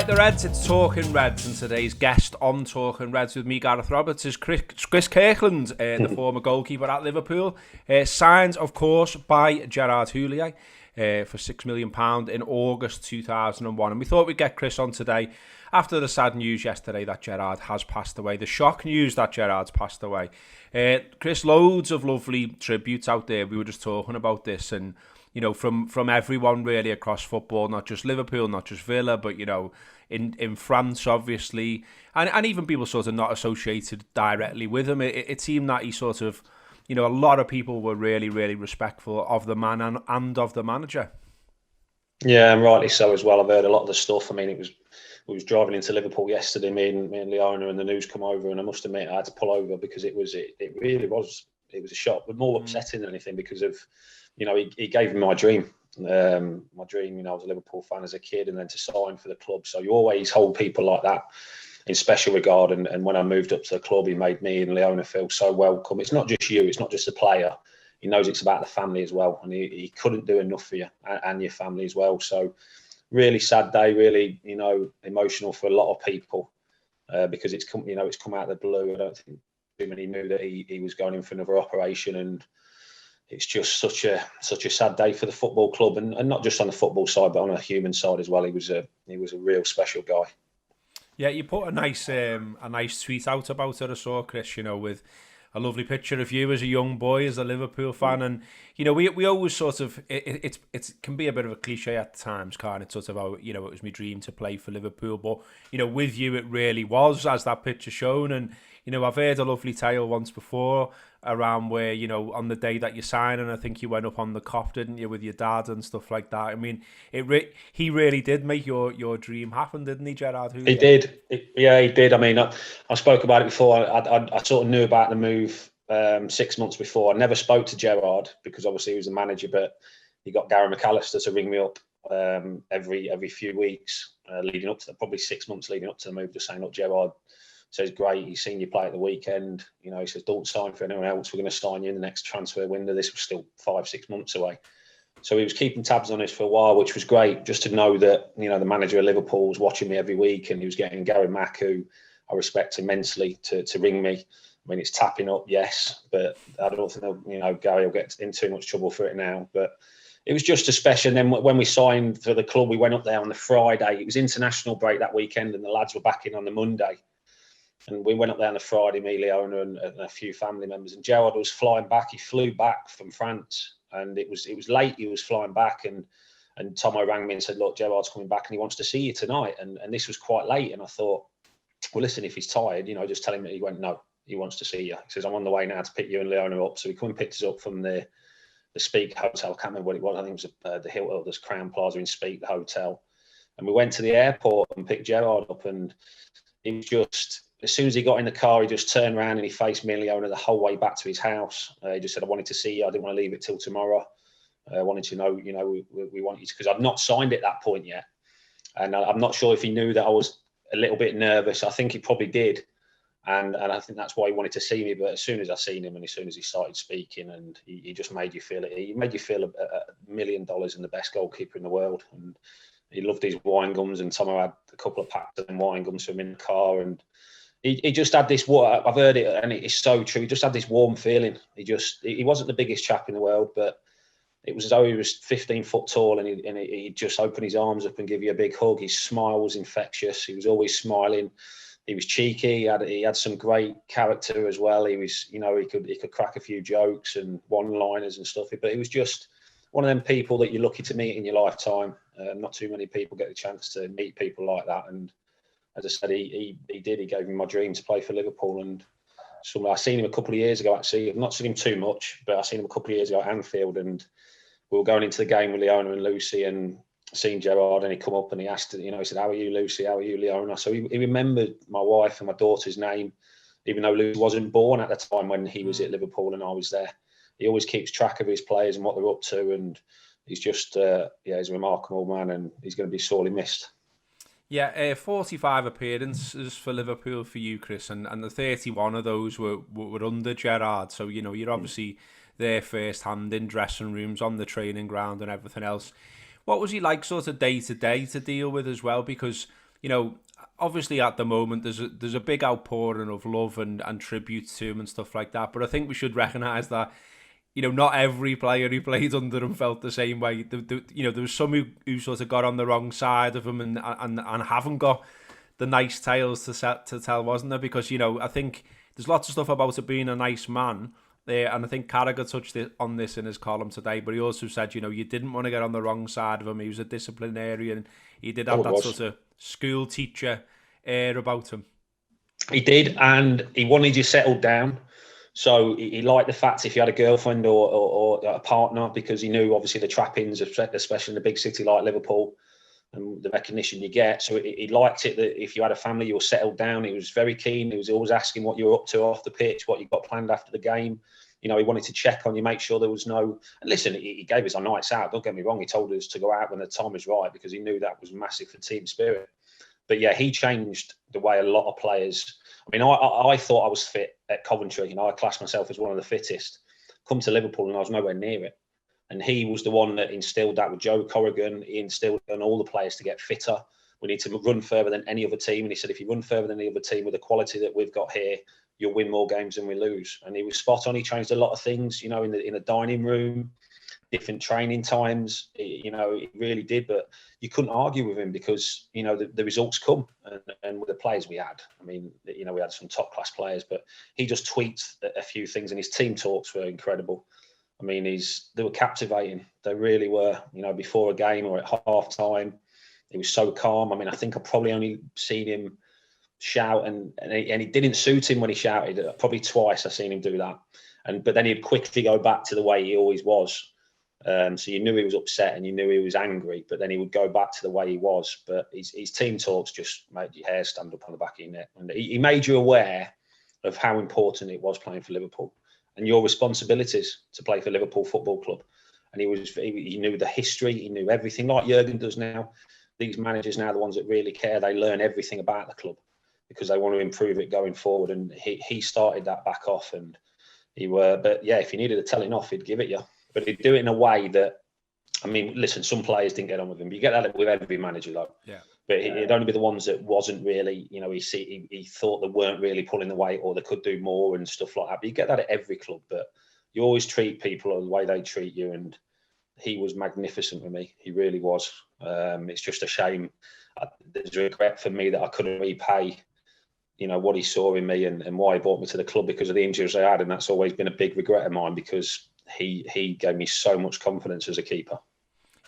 like the Reds, it's Talking Reds, and today's guest on Talking Reds with me, Gareth Roberts, is Chris Kirkland, the former goalkeeper at Liverpool. Signed, of course, by Gerard Houllier for £6 million in August 2001. And we thought we'd get Chris on today after the sad news yesterday that Gerard has passed away, the shock news that Gerard's passed away. Chris, loads of lovely tributes out there. We were just talking about this, and you know, from everyone really across football, not just Liverpool, not just Villa, but, you know, in France, obviously, and even people sort of not associated directly with him. It seemed that he sort of, you know, a lot of people were really, really respectful of the man and of the manager. Yeah, and rightly so as well. I've heard a lot of the stuff. I mean, we was driving into Liverpool yesterday, me and Leona, and the news come over, and I must admit I had to pull over because it really was a shock, but more upsetting than anything because of, you know, he gave me my dream. My dream, you know, I was a Liverpool fan as a kid, and then to sign for the club. So you always hold people like that in special regard. And when I moved up to the club, he made me and Leona feel so welcome. It's not just you, it's not just the player. He knows it's about the family as well, and he couldn't do enough for you and your family as well. So really sad day, really, you know, emotional for a lot of people because it's come out of the blue. I don't think too many knew that he was going in for another operation, and it's just such a sad day for the football club, and not just on the football side, but on a human side as well. He was a real special guy. Yeah, you put a nice tweet out about it. I saw, Chris, you know, with a lovely picture of you as a young boy, as a Liverpool fan, and you know, we always sort of it can be a bit of a cliche at times, can't it? Sort of, how, you know, it was my dream to play for Liverpool, but you know, with you, it really was, as that picture shown. And you know, I've heard a lovely tale once before around where, you know, on the day that you signed, and I think you went up on the Kop, didn't you, with your dad and stuff like that. I mean, he really did make your dream happen, didn't he, Gerard Houllier? He did. He did. I mean, I spoke about it before. I sort of knew about the move 6 months before. I never spoke to Gerard because obviously he was the manager, but he got Gary McAllister to ring me up every few weeks leading up to probably 6 months leading up to the move, just saying, look, Gerard says, great, he's seen you play at the weekend. You know, he says, don't sign for anyone else. We're going to sign you in the next transfer window. This was still 5-6 months away. So he was keeping tabs on us for a while, which was great, just to know that, you know, the manager of Liverpool was watching me every week, and he was getting Gary Mack, who I respect immensely, to ring me. I mean, it's tapping up, yes, but I don't think, you know, Gary will get in too much trouble for it now. But it was just a special. And then when we signed for the club, we went up there on the Friday. It was international break that weekend, and the lads were back in on the Monday. And we went up there on the Friday, me, Leona, and a few family members. And Gerard was flying back. He flew back from France, and it was late. He was flying back, and Tomo rang me and said, look, Gerard's coming back and he wants to see you tonight. And this was quite late. And I thought, well, listen, if he's tired, you know, just tell him that. He went, no, he wants to see you. He says, I'm on the way now to pick you and Leona up. So he come and picked us up from the Speak Hotel. I can't remember what it was. I think it was the Hilton, this Crown Plaza in Speak, the hotel. And we went to the airport and picked Gerard up, and it was just, as soon as he got in the car, he just turned around and he faced me and Leona the whole way back to his house. He just said, I wanted to see you. I didn't want to leave it till tomorrow. I wanted to know, you know, we want you to, because I've not signed at that point yet. And I'm not sure if he knew that I was a little bit nervous. I think he probably did. And I think that's why he wanted to see me. But as soon as I seen him, and as soon as he started speaking, and he just made you feel it. He made you feel $1 million and the best goalkeeper in the world. And he loved his wine gums, and Tomo had a couple of packs of wine gums for him in the car. And he just had this, I've heard it, and it's so true. He just had this warm feeling. He wasn't the biggest chap in the world, but it was as though he was 15 foot tall, and he'd just open his arms up and give you a big hug. His smile was infectious. He was always smiling. He was cheeky. He had some great character as well. He was, you know, he could crack a few jokes and one-liners and stuff. But he was just one of them people that you're lucky to meet in your lifetime. Not too many people get the chance to meet people like that. And as I said, he did. He gave me my dream to play for Liverpool. And I seen him a couple of years ago, actually. I've not seen him too much, but I seen him a couple of years ago at Anfield. And we were going into the game with Leona and Lucy, and seen Gerard, and he come up and he asked, you know, he said, how are you, Lucy? How are you, Leona? So he remembered my wife and my daughter's name, even though Lucy wasn't born at the time when he was at Liverpool and I was there. He always keeps track of his players and what they're up to. And he's just, he's a remarkable man, and he's going to be sorely missed. Yeah, 45 appearances for Liverpool for you, Chris, and the 31 of those were under Gerard. So, you know, you're obviously there first-hand in dressing rooms, on the training ground and everything else. What was he like sort of day-to-day to deal with as well? Because, you know, obviously at the moment there's a big outpouring of love and tribute to him and stuff like that. But I think we should recognise that, you know, not every player who played under him felt the same way. You know, there was some who sort of got on the wrong side of him and haven't got the nice tales to tell, wasn't there? Because, you know, I think there's lots of stuff about it being a nice man there, and I think Carragher touched on this in his column today, but he also said, you know, you didn't want to get on the wrong side of him. He was a disciplinarian. He did have that sort of school teacher air about him. He did, and he wanted you settled down. So he liked the fact if you had a girlfriend or a partner, because he knew obviously the trappings, especially in a big city like Liverpool, and the recognition you get. So he liked it that if you had a family, you were settled down. He was very keen. He was always asking what you were up to off the pitch, what you got planned after the game. You know, he wanted to check on you, make sure there was no... And listen, he gave us our nights out. Don't get me wrong. He told us to go out when the time was right because he knew that was massive for team spirit. But yeah, he changed the way a lot of players... I mean, I thought I was fit at Coventry. You know, I classed myself as one of the fittest. Come to Liverpool and I was nowhere near it. And he was the one that instilled that with Joe Corrigan. He instilled on all the players to get fitter. We need to run further than any other team. And he said, if you run further than any other team with the quality that we've got here, you'll win more games than we lose. And he was spot on. He changed a lot of things, you know, in the dining room, different training times. You know, it really did. But you couldn't argue with him because, you know, the results come. And with the players we had, I mean, you know, we had some top class players, but he just tweaked a few things, and his team talks were incredible. I mean, they were captivating. They really were. You know, before a game or at half time, he was so calm. I mean, I think I probably only seen him shout, and he didn't suit him when he shouted. Probably twice I seen him do that. But then he'd quickly go back to the way he always was. So you knew he was upset and you knew he was angry, but then he would go back to the way he was. But his team talks just made your hair stand up on the back of your neck. And he made you aware of how important it was playing for Liverpool and your responsibilities to play for Liverpool Football Club. And he knew the history, he knew everything, like Jurgen does now. These managers now, the ones that really care, they learn everything about the club because they want to improve it going forward. And he started that back off, and but yeah, if you needed a telling off, he'd give it you. But he'd do it in a way that, I mean, listen, some players didn't get on with him, but you get that with every manager, though. Yeah. But it'd only be the ones that wasn't really, you know, he thought they weren't really pulling the weight or they could do more and stuff like that. But you get that at every club. But you always treat people the way they treat you, and he was magnificent with me. He really was. It's just a shame. There's a regret for me that I couldn't repay, you know, what he saw in me and why he brought me to the club because of the injuries I had, and that's always been a big regret of mine because he gave me so much confidence as a keeper.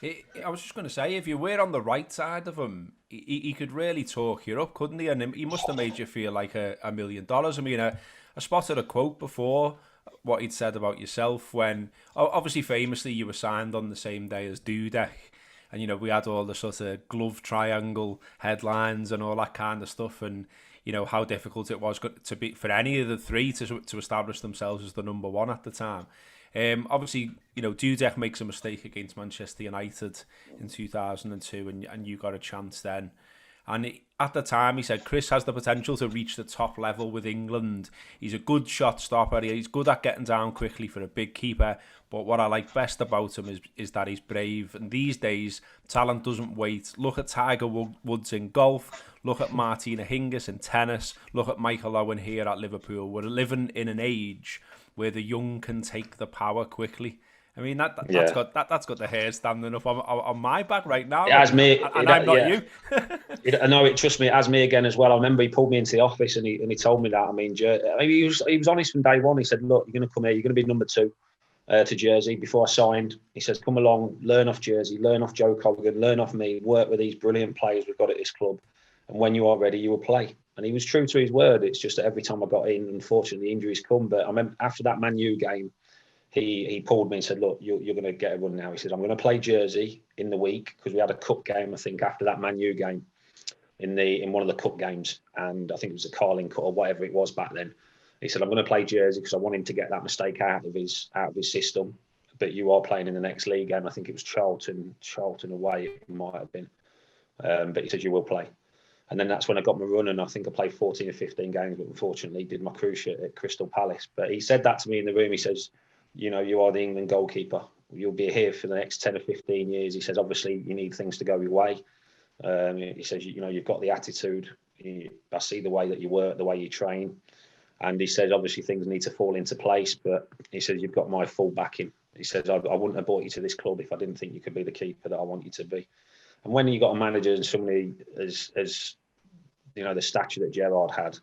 I was just going to say, if you were on the right side of him, he could really talk you up, couldn't he? And he must have made you feel like $1 million. I mean, I spotted a quote before what he'd said about yourself when, obviously famously, you were signed on the same day as Dudek. And, you know, we had all the sort of glove triangle headlines and all that kind of stuff. And, you know, how difficult it was to be for any of the three to establish themselves as the number one at the time. Obviously, you know, Dudek makes a mistake against Manchester United in 2002 and you got a chance then. And at the time, he said, Chris has the potential to reach the top level with England. He's a good shot stopper. He's good at getting down quickly for a big keeper. But what I like best about him is that he's brave. And these days, talent doesn't wait. Look at Tiger Woods in golf. Look at Martina Hingis in tennis. Look at Michael Owen here at Liverpool. We're living in an age where the young can take the power quickly. I mean, that's got the hair standing up on my back right now. It has me, and I'm not you. I know it. Trust me, it has me again as well. I remember he pulled me into the office and he told me that. I mean, he was honest from day one. He said, "Look, you're going to come here. You're going to be number 2 to Jersey." Before I signed, he says, "Come along, learn off Jersey, learn off Joe Corrigan, learn off me, work with these brilliant players we've got at this club, and when you are ready, you will play." And he was true to his word. It's just that every time I got in, unfortunately, injuries come. But I remember after that Man U game, he pulled me and said, "Look, you're going to get a run now." He said, "I'm going to play Jersey in the week," because we had a cup game, I think, after that Man U game in one of the cup games. And I think it was a Carling Cup or whatever it was back then. He said, "I'm going to play Jersey because I want him to get that mistake out of his system. But you are playing in the next league game." I think it was Charlton away, it might have been. But he said, "You will play." And then that's when I got my run, and I think I played 14 or 15 games, but unfortunately did my cruciate at Crystal Palace. But he said that to me in the room. He says, "You know, you are the England goalkeeper. You'll be here for the next 10 or 15 years." He says, "Obviously, you need things to go your way. He says, you've got the attitude. I see the way that you work, the way you train. And he says, obviously, things need to fall into place. But he says, you've got my full backing. He says, I wouldn't have brought you to this club if I didn't think you could be the keeper that I want you to be. And when you got a manager and somebody as the stature that Gerard had,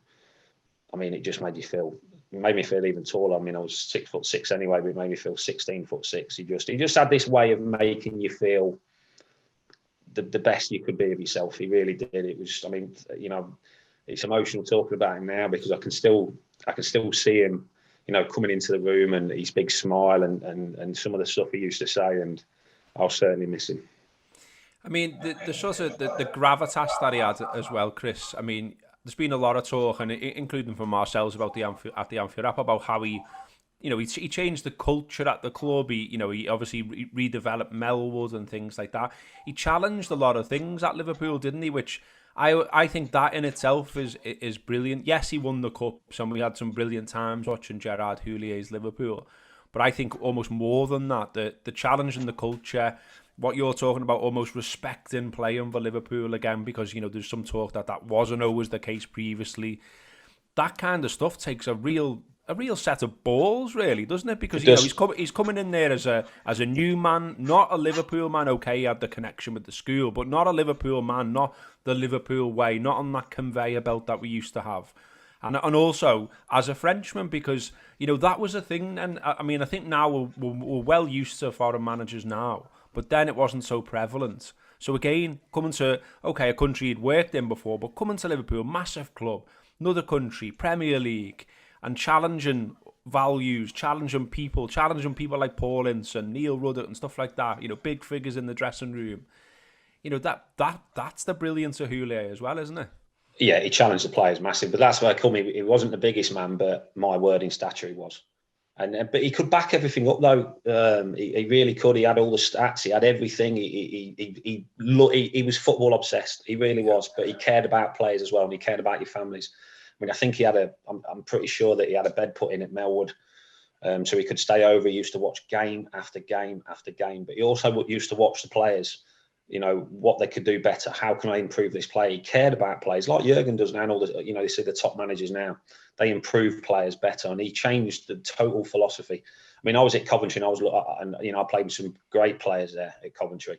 I mean, it just made me feel even taller. I mean, I was 6'6" anyway, but it made me feel 16'6". He just had this way of making you feel the best you could be of yourself. He really did. It was, I mean, it's emotional talking about him now because I can still see him, coming into the room and his big smile and some of the stuff he used to say, and I'll certainly miss him. I mean, the sort of the gravitas that he had as well, Chris. I mean, there's been a lot of talk, and including from ourselves about the Anfield app, about how he changed the culture at the club. He obviously redeveloped Melwood and things like that. He challenged a lot of things at Liverpool, didn't he? Which I think that in itself is brilliant. Yes, he won the cups, and we had some brilliant times watching Gerard Houlier's Liverpool. But I think almost more than that, the challenge in the culture, what you're talking about, almost respecting playing for Liverpool again, because there's some talk that wasn't always the case previously. That kind of stuff takes a real set of balls, really, doesn't it? Because he's coming in there as a new man, not a Liverpool man. Okay, he had the connection with the school, but not a Liverpool man, not the Liverpool way, not on that conveyor belt that we used to have. And also as a Frenchman, because that was a thing. And I mean, I think now we're well used to foreign managers now, but then it wasn't so prevalent. So again, coming to a country he'd worked in before, but coming to Liverpool, massive club, another country, Premier League, and challenging values, challenging people like Paul Ince and Neil Ruddock and stuff like that. Big figures in the dressing room. That's the brilliance of Houllier as well, isn't it? Yeah, he challenged the players massive, but that's why I call him. He wasn't the biggest man, but my word in stature he was. But he could back everything up though. He really could. He had all the stats. He had everything. He was football obsessed. He really was. But he cared about players as well, and he cared about your families. I mean, I think I'm pretty sure that he had a bed put in at Melwood, so he could stay over. He used to watch game after game after game. But he also used to watch the players. What they could do better. How can I improve this player? He cared about players like Jurgen does now. And all the, they see the top managers now. They improve players better, and he changed the total philosophy. I mean, I was at Coventry, and I played with some great players there at Coventry.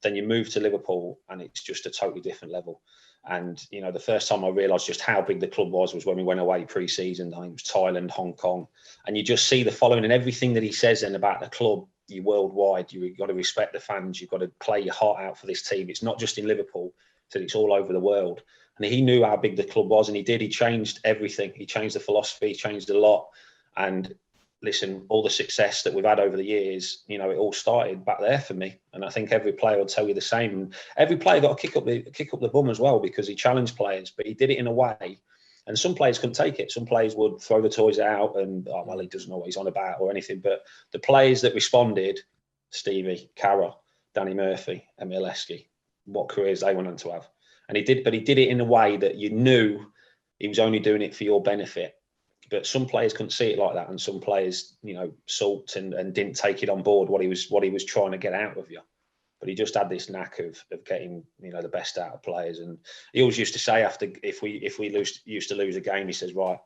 Then you move to Liverpool, and it's just a totally different level. And the first time I realised just how big the club was when we went away pre-season. I think it was Thailand, Hong Kong, and you just see the following and everything that he says then about the club. You worldwide, you've got to respect the fans. You've got to play your heart out for this team. It's not just in Liverpool, it's all over the world. And he knew how big the club was, and he did. He changed everything. He changed the philosophy. He changed a lot. And listen, all the success that we've had over the years, it all started back there for me. And I think every player will tell you the same. And every player got to kick up the bum as well, because he challenged players, but he did it in a way. And some players couldn't take it. Some players would throw the toys out and, he doesn't know what he's on about or anything. But the players that responded, Stevie, Carra, Danny Murphy, Emil Heskey, what careers they went on to have. And he did it in a way that you knew he was only doing it for your benefit. But some players couldn't see it like that. And some players, sulked and didn't take it on board what he was trying to get out of you. But he just had this knack of getting, the best out of players. And he always used to say if we used to lose a game, he says, right,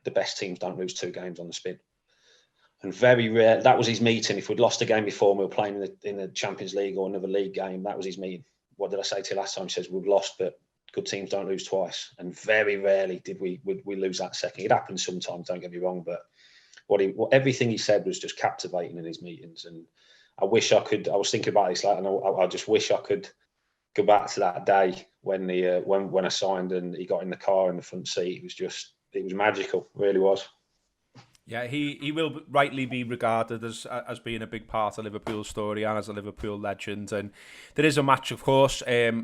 the best teams don't lose 2 games on the spin. And very rare, that was his meeting. If we'd lost a game before and we were playing in the Champions League or another league game, that was his meeting. What did I say to you last time? He says, we've lost, but good teams don't lose twice. And very rarely did we lose that second. It happens sometimes, don't get me wrong, but everything he said was just captivating in his meetings. And I wish I could. I was thinking about this, and I just wish I could go back to that day when I signed and he got in the car in the front seat. It was magical, it really was. Yeah, he will rightly be regarded as being a big part of Liverpool's story and as a Liverpool legend. And there is a match, of course,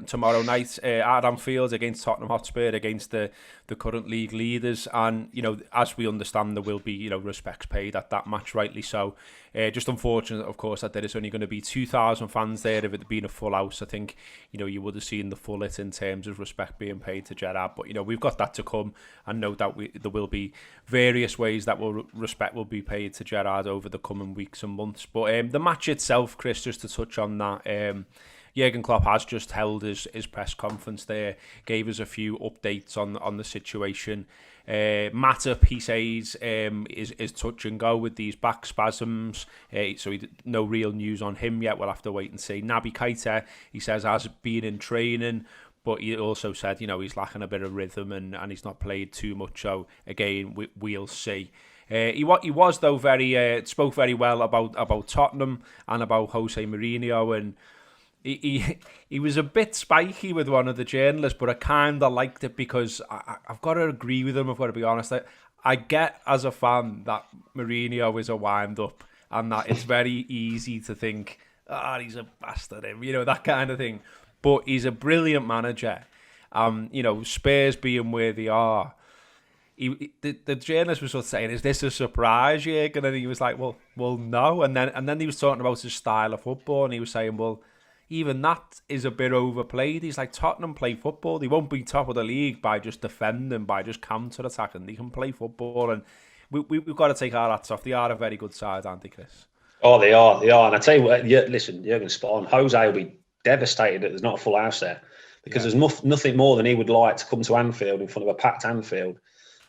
tomorrow night at Anfield against Tottenham Hotspur, against the current league leaders. And as we understand, there will be respects paid at that match, rightly so. Just unfortunate, of course, that there is only going to be 2,000 fans there. If it had been a full house, I think you would have seen the full it in terms of respect being paid to Gerard. But we've got that to come, and no doubt there will be various ways that respect will be paid to Gerard over the coming weeks and months. But the match itself, Chris, just to touch on that, Jurgen Klopp has just held his press conference there, gave us a few updates on the situation. Matip, he says, is touch and go with these back spasms, so no real news on him yet. We'll have to wait and see. Naby Keita, he says, has been in training, but he also said, he's lacking a bit of rhythm and he's not played too much. So again, we'll see. He was though spoke very well about Tottenham and about Jose Mourinho, and he was a bit spiky with one of the journalists, but I kind of liked it because I've got to agree with him. I've got to be honest. I get as a fan that Mourinho is a wind up and that it's very easy to think, he's a bastard, that kind of thing. But he's a brilliant manager. Spurs being where they are. The journalist was sort of saying, "Is this a surprise, Jürgen?" And he was like, "Well, no." And then he was talking about his style of football, and he was saying, "Well, even that is a bit overplayed." He's like, Tottenham play football. They won't be top of the league by just defending, by just counter-attacking. They can play football, and we've got to take our hats off. They are a very good side, aren't they, Chris? Oh, they are. And I tell you what, listen, Jurgen's spot on. Jose will be devastated that there's not a full house there, because there's nothing more than he would like to come to Anfield, in front of a packed Anfield,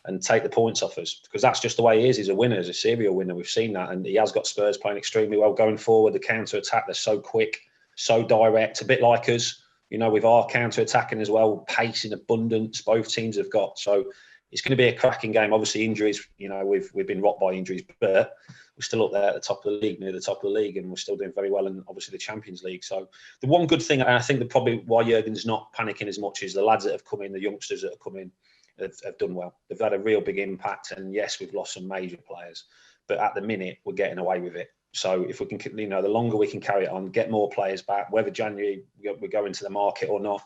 and take the points off us, because that's just the way he is. He's a winner. He's a serial winner. We've seen that, and he has got Spurs playing extremely well going forward. The counter-attack, they're so quick, so direct, a bit like us, with our counter-attacking as well, pace in abundance, both teams have got. So it's going to be a cracking game. Obviously, injuries, we've been rocked by injuries, but we're still up there at the top of the league, near the top of the league, and we're still doing very well in, obviously, the Champions League. So the one good thing, and I think that probably why Jurgen's not panicking as much, is the lads that have come in, the youngsters that have come in, have done well. They've had a real big impact, and yes, we've lost some major players, but at the minute we're getting away with it. So if we can, the longer we can carry it on, get more players back, whether January we go into the market or not,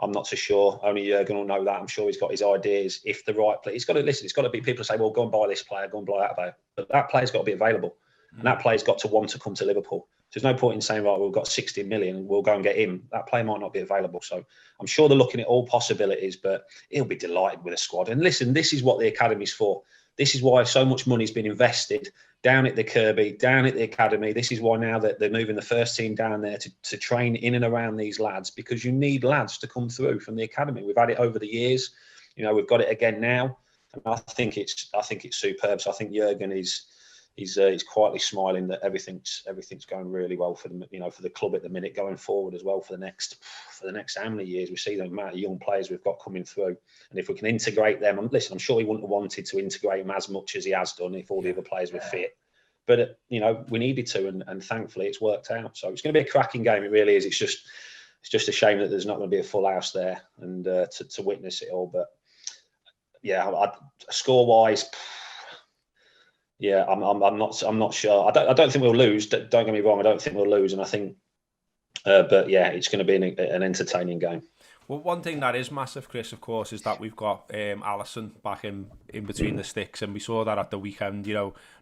I'm not so sure. Only Jurgen will know that. I'm sure he's got his ideas. If the right player, he's got to listen. It's got to be people say, well, go and buy this player, go and buy that player, but that player's got to be available, and that player's got to want to come to Liverpool. There's no point in saying, right, we've got 60 million, we'll go and get him. That player might not be available. So I'm sure they're looking at all possibilities, but he'll be delighted with a squad. And listen, this is what the academy's for. This is why so much money's been invested down at the Kirby, down at the academy. This is why now that they're moving the first team down there to train in and around these lads, because you need lads to come through from the academy. We've had it over the years. We've got it again now. And I think it's superb. So I think Jurgen he's quietly smiling that everything's going really well for them, for the club at the minute, going forward as well for the next how many years. We see the amount of young players we've got coming through, and if we can integrate them, and listen, I'm sure he wouldn't have wanted to integrate them as much as he has done if all the other players were fit, but we needed to, and thankfully it's worked out. So it's going to be a cracking game. It really is. It's just a shame that there's not going to be a full house there and to witness it all. But yeah, score wise. Yeah, I'm not sure. I don't think we'll lose. Don't get me wrong. I don't think we'll lose, and I think, but yeah, it's going to be an entertaining game. Well, one thing that is massive, Chris, of course, is that we've got Alisson back in between the sticks, and we saw that at the weekend.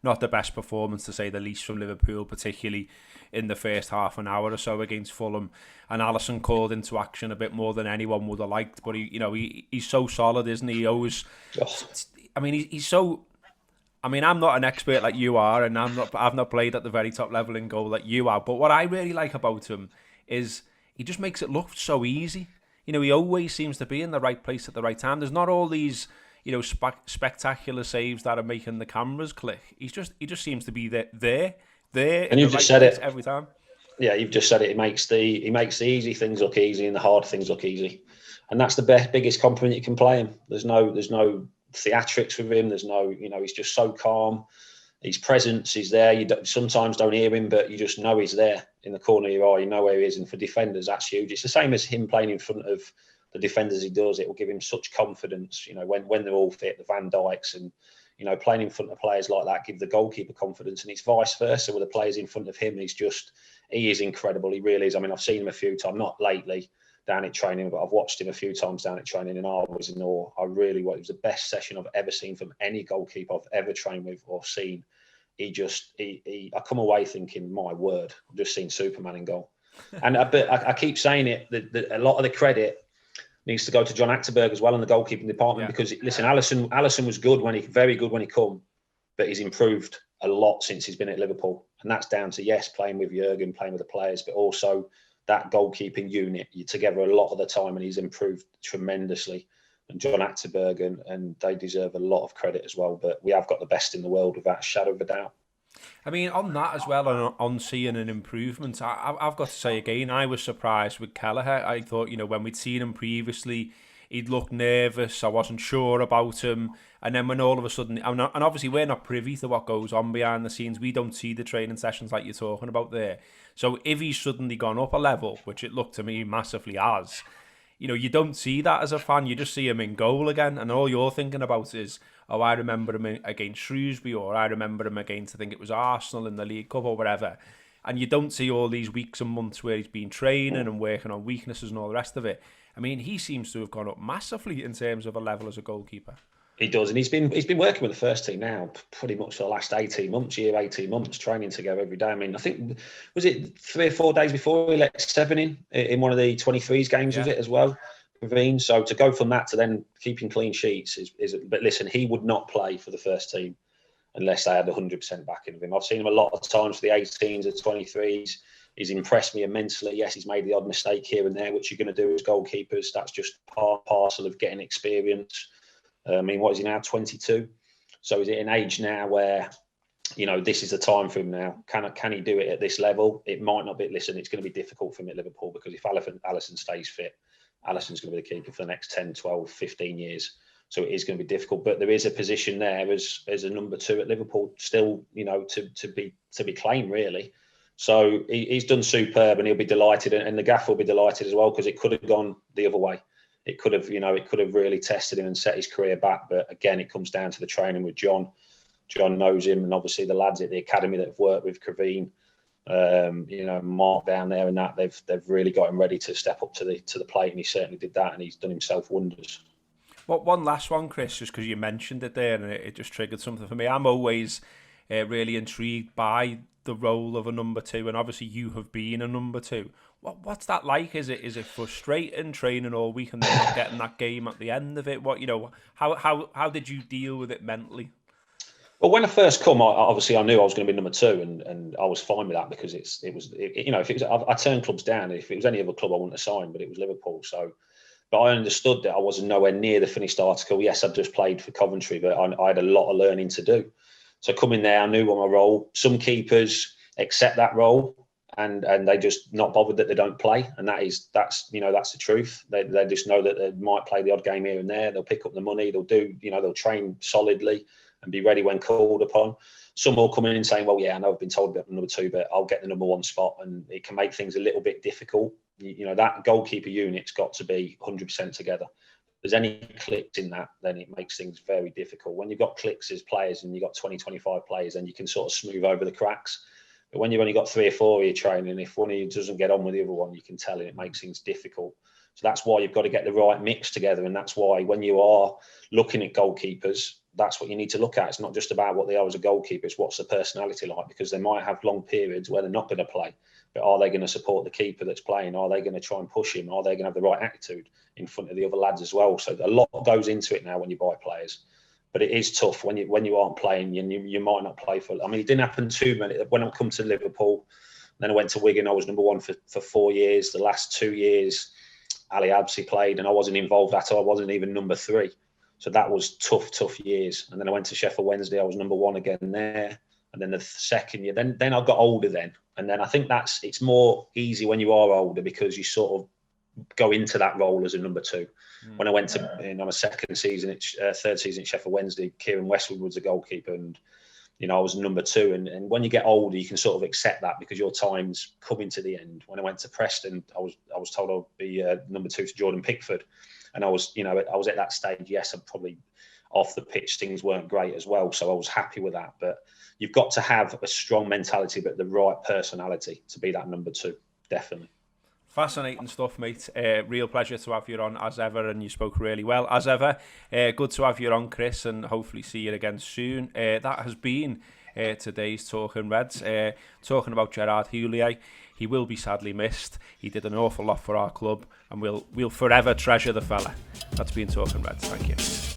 Not the best performance to say the least from Liverpool, particularly in the first half an hour or so against Fulham. And Alisson called into action a bit more than anyone would have liked, but he's so solid, isn't he? He always, he's so. I'm not an expert like you are, and I've not played at the very top level in goal like you are. But what I really like about him is he just makes it look so easy. He always seems to be in the right place at the right time. There's not all these, spectacular saves that are making the cameras click. He just seems to be there. And you've just said it every time. Yeah, you've just said it. He makes the easy things look easy and the hard things look easy, and that's the biggest compliment you can play him. There's no theatrics with him. There's no, he's just so calm. His presence is there. You sometimes don't hear him, but you just know he's there in the corner of your eye. You know where he is. And for defenders, that's huge. It's the same as him playing in front of the defenders he does. It will give him such confidence, when they're all fit, the Van Dijks, and, playing in front of players like that give the goalkeeper confidence. And it's vice versa with the players in front of him. He is incredible. He really is. I've seen him a few times, not lately down at training, but I've watched him a few times down at training, and I was in awe. It was the best session I've ever seen from any goalkeeper I've ever trained with or seen. I come away thinking, my word, I've just seen Superman in goal. And I keep saying it, that a lot of the credit needs to go to John Achterberg as well in the goalkeeping department, because listen, Alisson was very good when he come, but he's improved a lot since he's been at Liverpool, and that's down to playing with Jurgen, playing with the players, but also that goalkeeping unit together a lot of the time, and he's improved tremendously. And John Achterberg, and they deserve a lot of credit as well. But we have got the best in the world without a shadow of a doubt. I mean, on that as well, on seeing an improvement, I've got to say again, I was surprised with Kelleher. I thought, when we'd seen him previously, he'd looked nervous. I wasn't sure about him. And then when all of a sudden, and obviously we're not privy to what goes on behind the scenes. We don't see the training sessions like you're talking about there. So if he's suddenly gone up a level, which it looked to me massively has, you don't see that as a fan. You just see him in goal again, and all you're thinking about is, oh, I remember him against Shrewsbury, or I remember him against, I think it was Arsenal in the League Cup or whatever. And you don't see all these weeks and months where he's been training and working on weaknesses and all the rest of it. I mean, he seems to have gone up massively in terms of a level as a goalkeeper. He does, and he's been working with the first team now pretty much for the last 18 months, training together every day. I mean, I think, was it 3 or 4 days before he let 7 in one of the 23s games with it as well, Caoimhin. So to go from that to then keeping clean sheets is. But listen, he would not play for the first team unless they had 100% backing of him. I've seen him a lot of times for the 18s and 23s. He's impressed me immensely. Yes, he's made the odd mistake here and there, which you're going to do as goalkeepers. That's just parcel of getting experience. I mean, what is he now, 22? So is it an age now where, this is the time for him now? Can he do it at this level? It might not be. Listen, it's going to be difficult for him at Liverpool, because if Alisson stays fit, Alisson's going to be the keeper for the next 10, 12, 15 years. So it is going to be difficult. But there is a position there as a number 2 at Liverpool still, to be claimed, really. So he's done superb, and he'll be delighted, and the gaffer will be delighted as well, because it could have gone the other way. It could have really tested him and set his career back. But again, it comes down to the training with John. John knows him, and obviously the lads at the academy that have worked with Caoimhin, Mark down there, and that they've really got him ready to step up to the plate, and he certainly did that, and he's done himself wonders. Well, one last one, Chris, just because you mentioned it there, and it just triggered something for me. I'm always really intrigued by the role of a number 2, and obviously you have been a number 2. What's that like? Is it frustrating training all week and then not getting that game at the end of it? How did you deal with it mentally? Well, when I first come, I knew I was going to be number 2, and I was fine with that, because I turned clubs down. If it was any other club, I wouldn't have signed, but it was Liverpool. So, but I understood that I wasn't nowhere near the finished article. Yes, I'd just played for Coventry, but I had a lot of learning to do. So coming there, I knew what my role. Some keepers accept that role, and they just not bothered that they don't play, and that's the truth. They just know that they might play the odd game here and there. They'll pick up the money. They'll train solidly and be ready when called upon. Some will come in and saying, well, yeah, I know I've been told about number 2, but I'll get the number 1 spot, and it can make things a little bit difficult. That goalkeeper unit's got to be 100% together. If there's any clicks in that, then it makes things very difficult. When you've got clicks as players and you've got 20, 25 players, then you can sort of smooth over the cracks. But when you've only got 3 or 4 of you training, if one of you doesn't get on with the other one, you can tell, and it makes things difficult. So that's why you've got to get the right mix together. And that's why when you are looking at goalkeepers, that's what you need to look at. It's not just about what they are as a goalkeeper, it's what's the personality like, because they might have long periods where they're not going to play. But are they going to support the keeper that's playing? Are they going to try and push him? Are they going to have the right attitude in front of the other lads as well? So a lot goes into it now when you buy players. But it is tough when you aren't playing, and you might not play for. I mean, it didn't happen too many. When I come to Liverpool, then I went to Wigan. I was number 1 for 4 years. The last 2 years, Ali Absi played, and I wasn't involved at all. I wasn't even number 3. So that was tough years. And then I went to Sheffield Wednesday. I was number 1 again there. And then the second year, then I got older then. And then I think it's more easy when you are older, because you sort of go into that role as a number 2. When I went to my third season at Sheffield Wednesday, Kieran Westwood was the goalkeeper, and I was number 2. And when you get older, you can sort of accept that, because your time's coming to the end. When I went to Preston, I was told I'd be number 2 to Jordan Pickford, and I was at that stage. Yes, I'm probably off the pitch, things weren't great as well, so I was happy with that. But you've got to have a strong mentality, but the right personality to be that number 2, definitely. Fascinating stuff, mate. Real pleasure to have you on as ever, and you spoke really well as ever. Good to have you on, Chris, and hopefully see you again soon. That has been today's Talking Reds. Talking about Gerard Houllier. He will be sadly missed. He did an awful lot for our club, and we'll forever treasure the fella. That's been Talking Reds. Thank you.